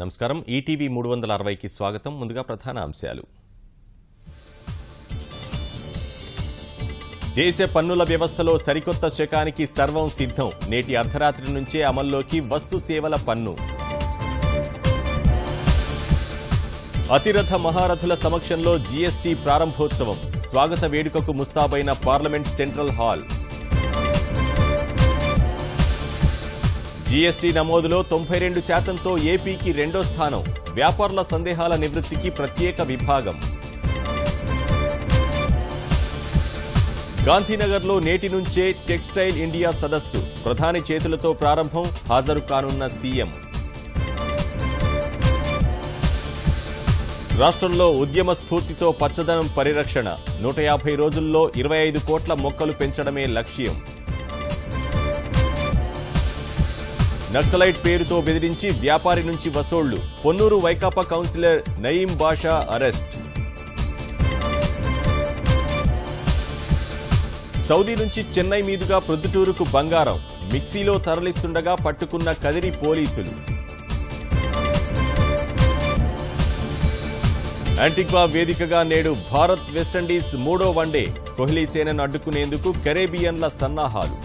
నమస్కారం ఈటీవీ 360కి స్వాగతం. ముందుగా ప్రధాన అంశాలు. దేశ పన్నుల వ్యవస్థలో సరికొత్త శకానికి సర్వం సిద్ధం. నేటి అర్ధరాత్రి నుంచే అమల్లోకి వస్తు సేవల పన్ను. అతిరథ మహారథుల సమక్షంలో జీఎస్టీ ప్రారంభోత్సవం. స్వాగత వేడుకకు ముస్తాబైన పార్లమెంట్ సెంట్రల్ హాల్. జీఎస్టీ నమోదులో 92%తో ఏపీకి రెండో స్థానం. వ్యాపారుల సందేహాల నివృత్తికి ప్రత్యేక విభాగం. గాంధీనగర్లో నేటి నుంచే టెక్స్టైల్ ఇండియా సదస్సు. ప్రధాని చేతులతో ప్రారంభం. హాజరు కానున్న సీఎం. రాష్ట్రంలో ఉద్యమ స్ఫూర్తితో పచ్చదనం పరిరక్షణ. 150 రోజుల్లో 25 కోట్ల మొక్కలు పెంచడమే లక్ష్యం. నక్సలైట్ పేరుతో బెదిరించి వ్యాపారి నుంచి వసూళ్లు. పొన్నూరు వైకాపా కౌన్సిలర్ నయీం బాషా అరెస్ట్. సౌదీ నుంచి చెన్నై మీదుగా ప్రొద్దుటూరుకు బంగారం. మిక్సీలో తరలిస్తుండగా పట్టుకున్న కదిరి పోలీసులు. యాంటిగ్వా వేదికగా నేడు భారత్ వెస్టిండీస్ 3వ వన్డే. కోహ్లీ సేనను అడ్డుకునేందుకు కరేబియన్ల సన్నాహాలు.